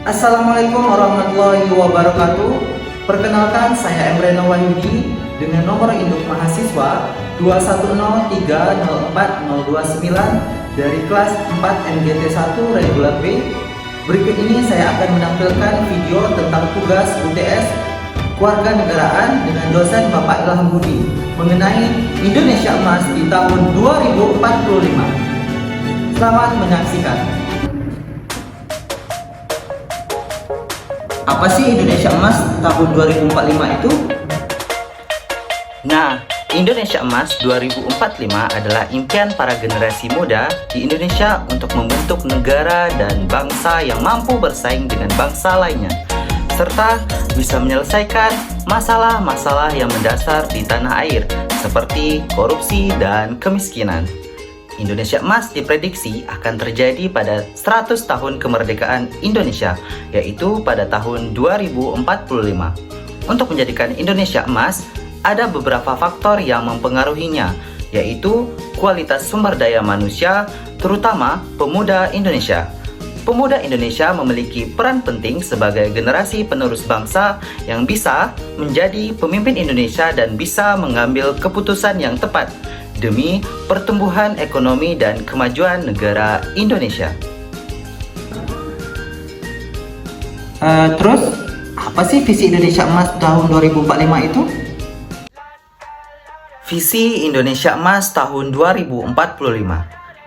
Assalamualaikum warahmatullahi wabarakatuh. Perkenalkan, saya Emreno Wahyudi dengan nomor induk mahasiswa 210304029 dari kelas 4 MGT1 Regular B. Berikut ini saya akan menampilkan video tentang tugas UTS Kewarganegaraan dengan dosen Bapak Ilham Budi mengenai Indonesia Emas di tahun 2045. Selamat menyaksikan. Apa sih Indonesia Emas tahun 2045 itu? Nah, Indonesia Emas 2045 adalah impian para generasi muda di Indonesia untuk membentuk negara dan bangsa yang mampu bersaing dengan bangsa lainnya, serta bisa menyelesaikan masalah-masalah yang mendasar di tanah air, seperti korupsi dan kemiskinan. Indonesia Emas diprediksi akan terjadi pada 100 tahun kemerdekaan Indonesia, yaitu pada tahun 2045. Untuk menjadikan Indonesia Emas, ada beberapa faktor yang mempengaruhinya, yaitu kualitas sumber daya manusia, terutama pemuda Indonesia. Pemuda Indonesia memiliki peran penting sebagai generasi penerus bangsa yang bisa menjadi pemimpin Indonesia dan bisa mengambil keputusan yang tepat demi pertumbuhan ekonomi dan kemajuan negara Indonesia. Terus, apa sih visi Indonesia Emas tahun 2045 itu? Visi Indonesia Emas tahun 2045.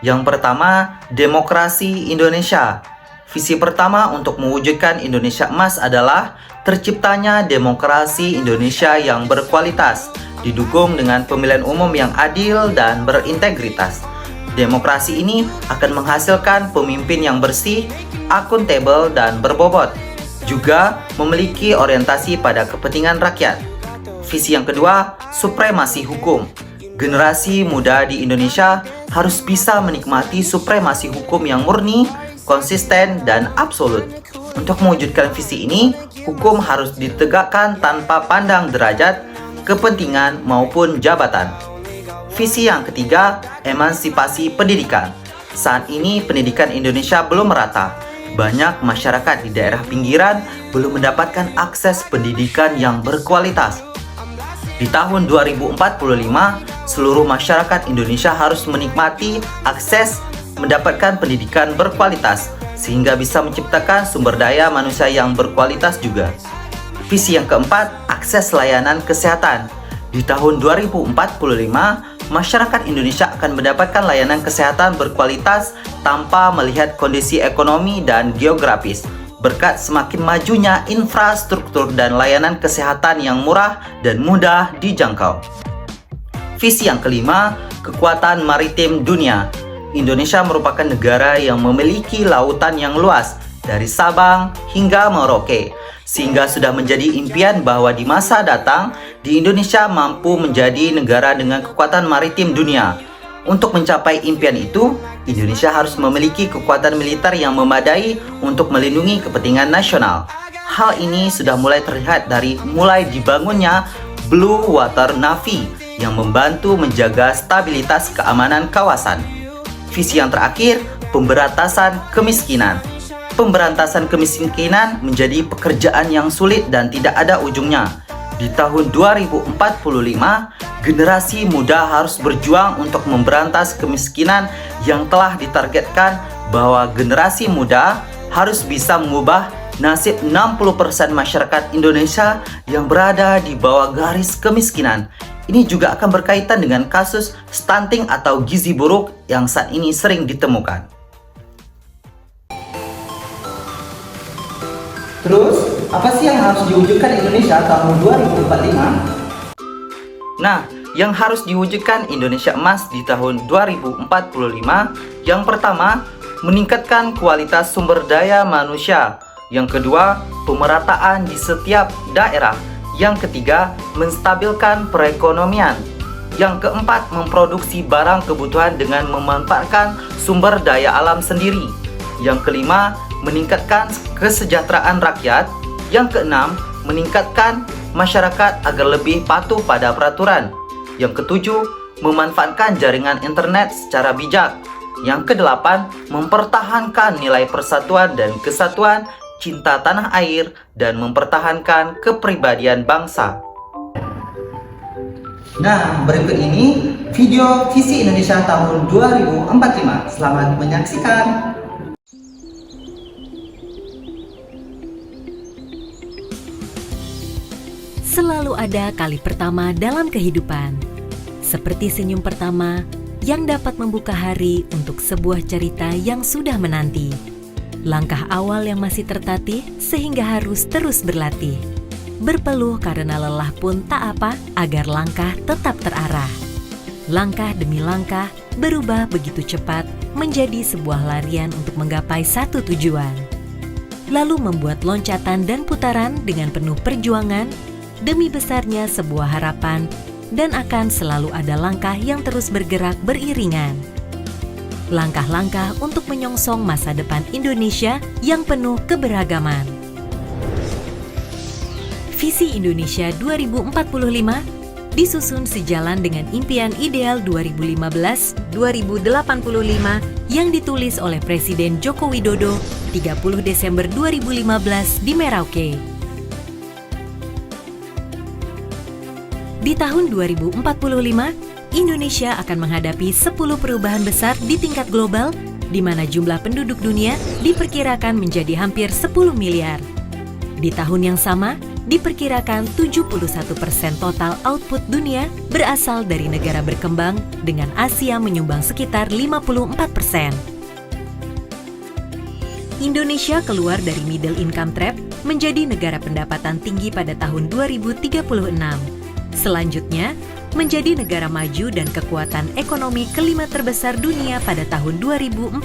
Yang pertama, demokrasi Indonesia. Visi pertama untuk mewujudkan Indonesia Emas adalah terciptanya demokrasi Indonesia yang berkualitas, didukung dengan pemilihan umum yang adil dan berintegritas. Demokrasi ini akan menghasilkan pemimpin yang bersih, akuntabel, dan berbobot, juga memiliki orientasi pada kepentingan rakyat. Visi yang kedua, supremasi hukum. Generasi muda di Indonesia harus bisa menikmati supremasi hukum yang murni, konsisten, dan absolut. Untuk mewujudkan visi ini, hukum harus ditegakkan tanpa pandang derajat, kepentingan, maupun jabatan. Visi yang ketiga, emansipasi pendidikan. Saat ini pendidikan Indonesia belum merata. Banyak masyarakat di daerah pinggiran belum mendapatkan akses pendidikan yang berkualitas. Di tahun 2045, seluruh masyarakat Indonesia harus menikmati akses mendapatkan pendidikan berkualitas, sehingga bisa menciptakan sumber daya manusia yang berkualitas juga. Visi yang keempat, akses layanan kesehatan. Di tahun 2045, masyarakat Indonesia akan mendapatkan layanan kesehatan berkualitas tanpa melihat kondisi ekonomi dan geografis, berkat semakin majunya infrastruktur dan layanan kesehatan yang murah dan mudah dijangkau. Visi yang kelima, kekuatan maritim dunia. Indonesia merupakan negara yang memiliki lautan yang luas, dari Sabang hingga Merauke, sehingga sudah menjadi impian bahwa di masa datang di Indonesia mampu menjadi negara dengan kekuatan maritim dunia. Untuk mencapai impian itu, Indonesia harus memiliki kekuatan militer yang memadai untuk melindungi kepentingan nasional. Hal ini sudah mulai terlihat dari mulai dibangunnya Blue Water Navy yang membantu menjaga stabilitas keamanan kawasan. Visi yang terakhir, pemberantasan kemiskinan. Pemberantasan kemiskinan menjadi pekerjaan yang sulit dan tidak ada ujungnya. Di tahun 2045, generasi muda harus berjuang untuk memberantas kemiskinan yang telah ditargetkan bahwa generasi muda harus bisa mengubah nasib 60% masyarakat Indonesia yang berada di bawah garis kemiskinan. Ini juga akan berkaitan dengan kasus stunting atau gizi buruk yang saat ini sering ditemukan. Terus, apa sih yang harus diwujudkan Indonesia tahun 2045? Nah, yang harus diwujudkan Indonesia Emas di tahun 2045, yang pertama, meningkatkan kualitas sumber daya manusia. Yang kedua, pemerataan di setiap daerah. Yang ketiga, menstabilkan perekonomian. Yang keempat, memproduksi barang kebutuhan dengan memanfaatkan sumber daya alam sendiri. Yang kelima, meningkatkan kesejahteraan rakyat. Yang keenam, meningkatkan masyarakat agar lebih patuh pada peraturan. Yang ketujuh, memanfaatkan jaringan internet secara bijak. Yang kedelapan, mempertahankan nilai persatuan dan kesatuan cinta tanah air, dan mempertahankan kepribadian bangsa. Nah, berikut ini video Visi Indonesia tahun 2045. Selamat menyaksikan. Selalu ada kali pertama dalam kehidupan, seperti senyum pertama yang dapat membuka hari untuk sebuah cerita yang sudah menanti. Langkah awal yang masih tertatih sehingga harus terus berlatih. Berpeluh karena lelah pun tak apa agar langkah tetap terarah. Langkah demi langkah berubah begitu cepat menjadi sebuah larian untuk menggapai satu tujuan. Lalu membuat loncatan dan putaran dengan penuh perjuangan demi besarnya sebuah harapan, dan akan selalu ada langkah yang terus bergerak beriringan. Langkah-langkah untuk menyongsong masa depan Indonesia yang penuh keberagaman. Visi Indonesia 2045 disusun sejalan dengan impian ideal 2015-2085 yang ditulis oleh Presiden Joko Widodo 30 Desember 2015 di Merauke. Di tahun 2045, Indonesia akan menghadapi 10 perubahan besar di tingkat global, di mana jumlah penduduk dunia diperkirakan menjadi hampir 10 miliar. Di tahun yang sama, diperkirakan 71% total output dunia berasal dari negara berkembang, dengan Asia menyumbang sekitar 54%. Indonesia keluar dari middle income trap menjadi negara pendapatan tinggi pada tahun 2036. Selanjutnya, menjadi negara maju dan kekuatan ekonomi kelima terbesar dunia pada tahun 2045.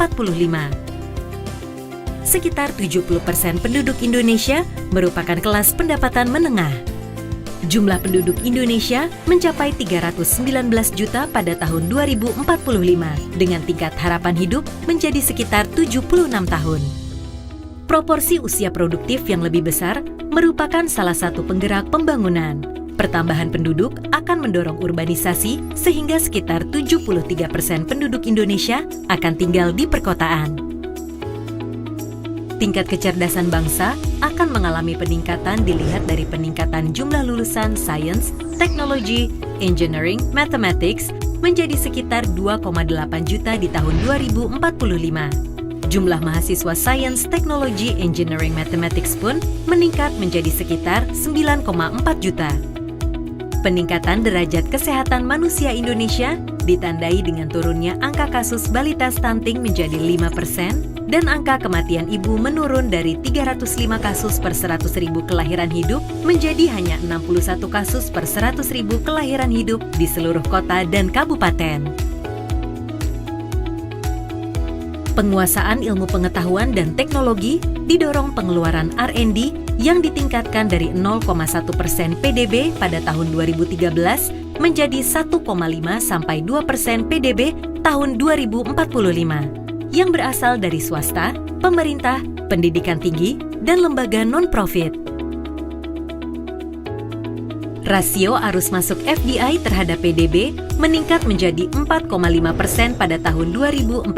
Sekitar 70% penduduk Indonesia merupakan kelas pendapatan menengah. Jumlah penduduk Indonesia mencapai 319 juta pada tahun 2045, dengan tingkat harapan hidup menjadi sekitar 76 tahun. Proporsi usia produktif yang lebih besar merupakan salah satu penggerak pembangunan. Pertambahan penduduk akan mendorong urbanisasi sehingga sekitar 73% penduduk Indonesia akan tinggal di perkotaan. Tingkat kecerdasan bangsa akan mengalami peningkatan dilihat dari peningkatan jumlah lulusan sains, teknologi, engineering, mathematics menjadi sekitar 2,8 juta di tahun 2045. Jumlah mahasiswa sains, teknologi, engineering, mathematics pun meningkat menjadi sekitar 9,4 juta. Peningkatan derajat kesehatan manusia Indonesia ditandai dengan turunnya angka kasus balita stunting menjadi 5% dan angka kematian ibu menurun dari 305 kasus per 100.000 kelahiran hidup menjadi hanya 61 kasus per 100.000 kelahiran hidup di seluruh kota dan kabupaten. Penguasaan ilmu pengetahuan dan teknologi didorong pengeluaran R&D yang ditingkatkan dari 0,1% PDB pada tahun 2013 menjadi 1,5 sampai 2% PDB tahun 2045 yang berasal dari swasta, pemerintah, pendidikan tinggi, dan lembaga non-profit. Rasio arus masuk FDI terhadap PDB meningkat menjadi 4,5% pada tahun 2045,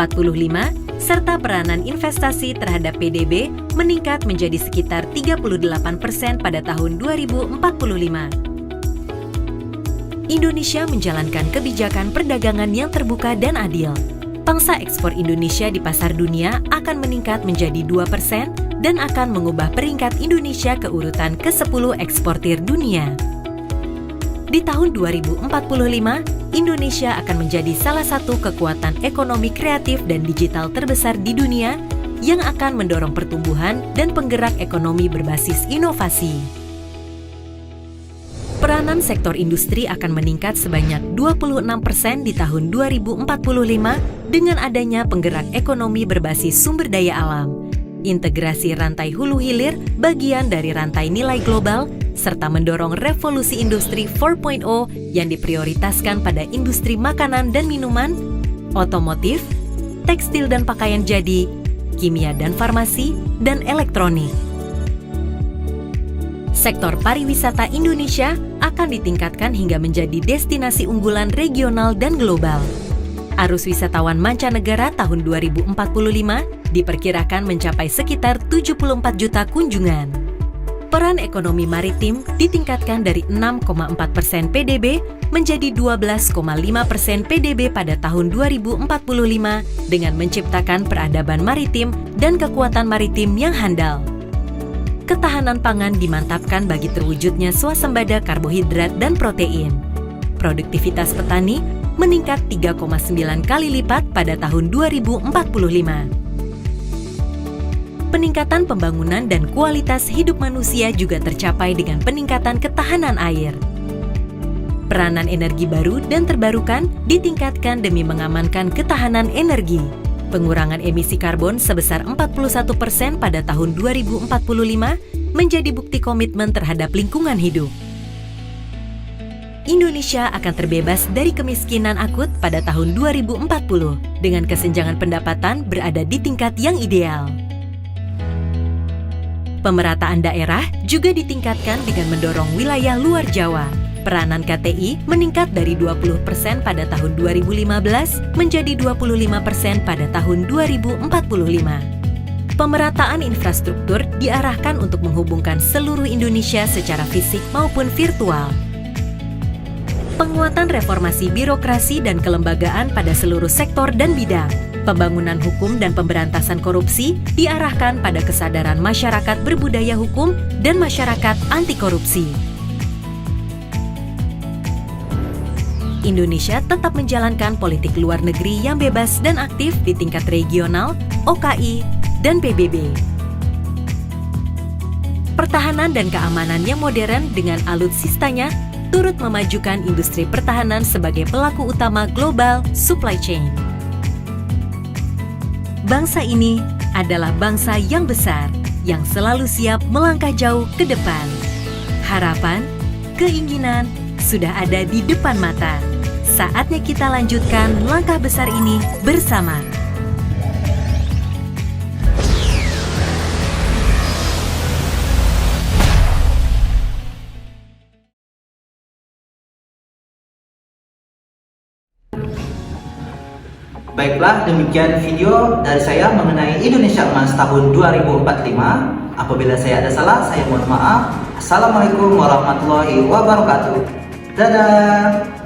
serta peranan investasi terhadap PDB meningkat menjadi sekitar 38% pada tahun 2045. Indonesia menjalankan kebijakan perdagangan yang terbuka dan adil. Pangsa ekspor Indonesia di pasar dunia akan meningkat menjadi 2% dan akan mengubah peringkat Indonesia ke urutan ke-10 eksportir dunia. Di tahun 2045, Indonesia akan menjadi salah satu kekuatan ekonomi kreatif dan digital terbesar di dunia yang akan mendorong pertumbuhan dan penggerak ekonomi berbasis inovasi. Peranan sektor industri akan meningkat sebanyak 26% di tahun 2045 dengan adanya penggerak ekonomi berbasis sumber daya alam, integrasi rantai hulu hilir bagian dari rantai nilai global, serta mendorong revolusi industri 4.0 yang diprioritaskan pada industri makanan dan minuman, otomotif, tekstil dan pakaian jadi, kimia dan farmasi, dan elektronik. Sektor pariwisata Indonesia akan ditingkatkan hingga menjadi destinasi unggulan regional dan global. Arus wisatawan mancanegara tahun 2045 diperkirakan mencapai sekitar 74 juta kunjungan. Peran ekonomi maritim ditingkatkan dari 6,4% PDB menjadi 12,5% PDB pada tahun 2045 dengan menciptakan peradaban maritim dan kekuatan maritim yang handal. Ketahanan pangan dimantapkan bagi terwujudnya swasembada karbohidrat dan protein. Produktivitas petani meningkat 3,9 kali lipat pada tahun 2045. Peningkatan pembangunan dan kualitas hidup manusia juga tercapai dengan peningkatan ketahanan air. Peranan energi baru dan terbarukan ditingkatkan demi mengamankan ketahanan energi. Pengurangan emisi karbon sebesar 41% pada tahun 2045 menjadi bukti komitmen terhadap lingkungan hidup. Indonesia akan terbebas dari kemiskinan akut pada tahun 2040 dengan kesenjangan pendapatan berada di tingkat yang ideal. Pemerataan daerah juga ditingkatkan dengan mendorong wilayah luar Jawa. Peranan KTI meningkat dari 20% pada tahun 2015 menjadi 25% pada tahun 2045. Pemerataan infrastruktur diarahkan untuk menghubungkan seluruh Indonesia secara fisik maupun virtual. Penguatan reformasi birokrasi dan kelembagaan pada seluruh sektor dan bidang. Pembangunan hukum dan pemberantasan korupsi diarahkan pada kesadaran masyarakat berbudaya hukum dan masyarakat anti korupsi. Indonesia tetap menjalankan politik luar negeri yang bebas dan aktif di tingkat regional, OKI, dan PBB. Pertahanan dan keamanan yang modern dengan alutsistanya turut memajukan industri pertahanan sebagai pelaku utama global supply chain. Bangsa ini adalah bangsa yang besar, yang selalu siap melangkah jauh ke depan. Harapan, keinginan sudah ada di depan mata. Saatnya kita lanjutkan langkah besar ini bersama. Baiklah, demikian video dari saya mengenai Indonesia Emas tahun 2045. Apabila saya ada salah, saya mohon maaf. Assalamualaikum warahmatullahi wabarakatuh. Dadah.